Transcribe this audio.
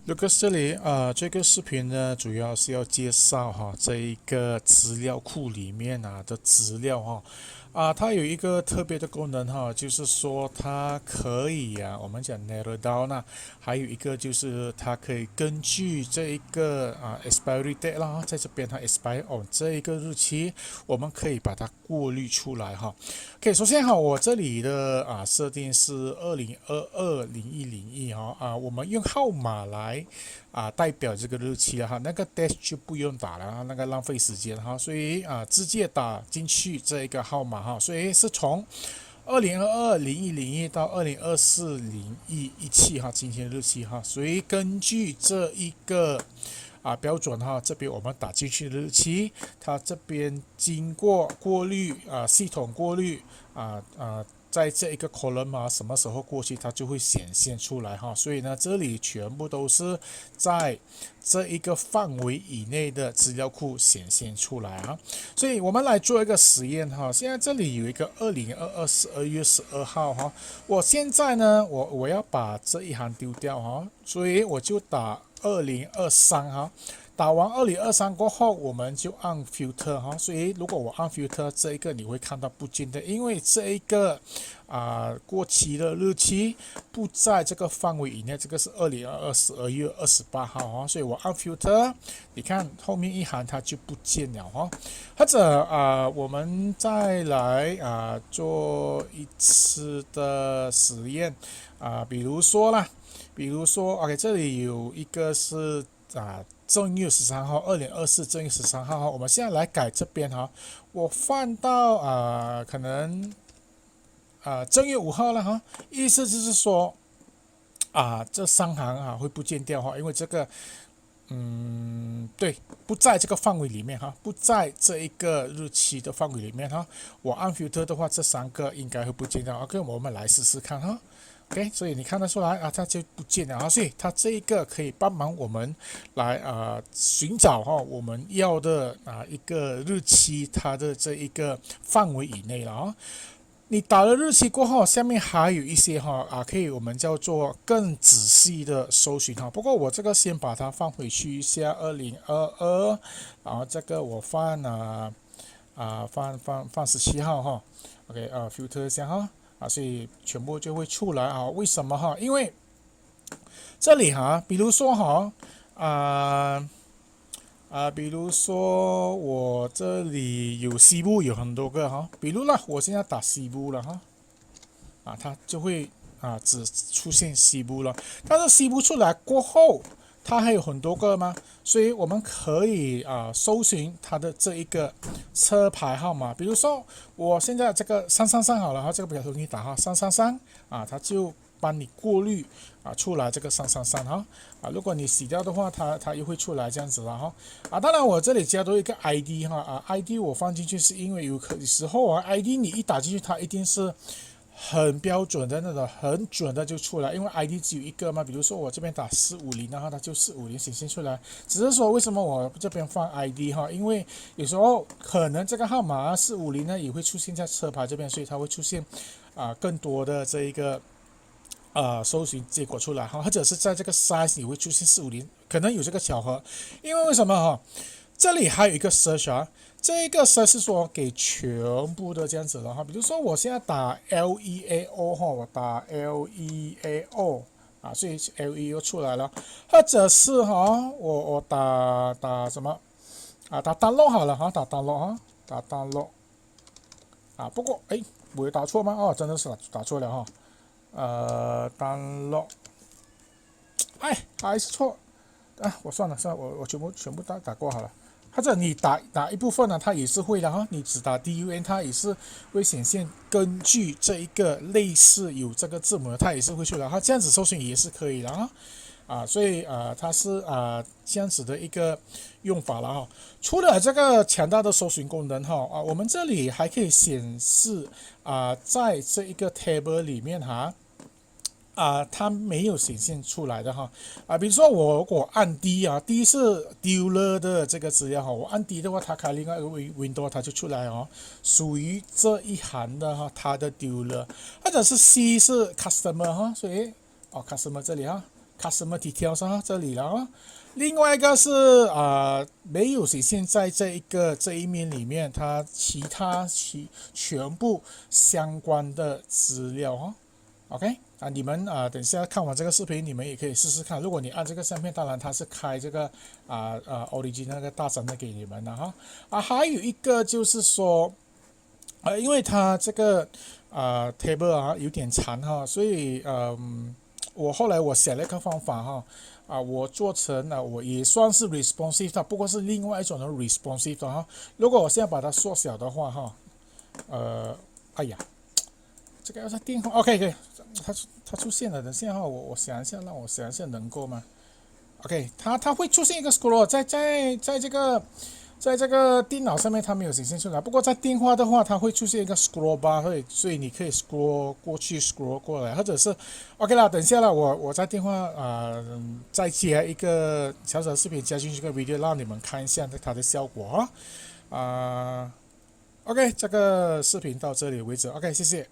Lucas 这里这个视频呢，主要是要介绍这一个资料库里面的资料它有一个特别的功能就是说它可以我们讲 narrow down 还有一个就是它可以根据这一个expiry date 啦，在这边它 expire on 这一个日期，我们可以把它过滤出来OK，首先我这里的设定是20220101我们用号码来代表这个日期那个 dash 就不用打了那个浪费时间所以直接打进去这一个号码所以是从20220101到20240117今天日期所以根据这一个标准这边我们打进去的日期，它这边经过过滤系统过滤在这一个 column 什么时候过去它就会显现出来所以呢这里全部都是在这一个范围以内的资料库显现出来所以我们来做一个实验现在这里有一个2022 12月12号我现在呢我要把这一行丢掉所以我就打2023打完2023过后，我们就按 filter 所以如果我按 filter 这一个你会看到不见的，因为这一个过期的日期不在这个范围以内，这个是2022 12月28号所以我按 filter， 你看后面一行它就不见了或者我们再来做一次的实验比如说 OK 这里有一个是正月13号，2024正月13号我们现在来改这边我放到可能正月5号了意思就是说这3行会不见掉因为这个对，不在这个范围里面不在这一个日期的范围里面我按 filter 的话，这3个应该会不见掉。OK， 我们来试试看OK， 所以你看得出来它就不见了所以它这一个可以帮忙我们来寻找我们要的一个日期，它的这一个范围以内了你打了日期过后，下面还有一些可以我们叫做更仔细的搜寻不过我这个先把它放回去一下2022，然后这个我放放17号OK filter 一下所以全部就会出来为什么因为这里比如说比如说我这里有西部有很多个比如我现在打西部了它就会只出现西部了，但是西部出来过后它还有很多个吗？所以我们可以搜寻它的这一个车牌号码，比如说我现在这个333好了这个比较容易打333它就帮你过滤出来这个333如果你洗掉的话，它又会出来这样子了当然我这里加多一个 ID ID 我放进去是因为有时候ID 你一打进去，它一定是很标准的那种，很准的就出来，因为 ID 只有一个嘛。比如说我这边打450，然后它就450显现出来。只是说为什么我这边放 ID 因为有时候可能这个号码450呢也会出现在车牌这边，所以它会出现更多的这一个搜寻结果出来或者是在这个 size 也会出现450，可能有这个巧合。因为为什么这里还有一个 search这个 search 是说给全部的这样子的比如说我现在打 LEAO 我打 LEAO所以 LEAO 出来了，或者是我打什么打 download 好了打 download 打 download 不过我有打错吗？真的是打错了download 还是错我算了我全部打过好了。或者你打一部分它也是会的你只打 DUN 它也是会显现，根据这一个类似有这个字母它也是会出来这样子搜寻也是可以的所以它是这样子的一个用法了除了这个强大的搜寻功能我们这里还可以显示在这一个 table 里面它没有显现出来的比如说我按 D 是 dealer 的这个资料我按 D 的话，它开另外一个 window 它就出来属于这一行的它的 dealer， 或者是 C 是 customer 所以customer 这里 customer details 啊，这里了啊。另外一个是没有显现在这一面里面，它全部相关的资料哈。OK 你们等一下看完这个视频，你们也可以试试看。如果你按这个相片，当然它是开这个Origin 那个大针的给你们的哈。还有一个就是说，因为它这个table 有点长哈，所以我后来想了一个方法哈，我做成我也算是 responsive 的，不过是另外一种的 responsive 的哈。如果我现在把它缩小的话哈，哎呀，这个要是电话 OK 可以，它出现了，等下哈，我想一下，让我想一下能够吗 ？OK，它会出现一个 scroll 在这个电脑上面它没有显现出来，不过在电话的话，它会出现一个 scroll bar，所以你可以 scroll 过去 scroll 过来，或者是 OK 啦，等一下啦，我在电话再接一个小小的视频加进去个 video， 让你们看一下它的效果OK， 这个视频到这里为止，OK， 谢谢。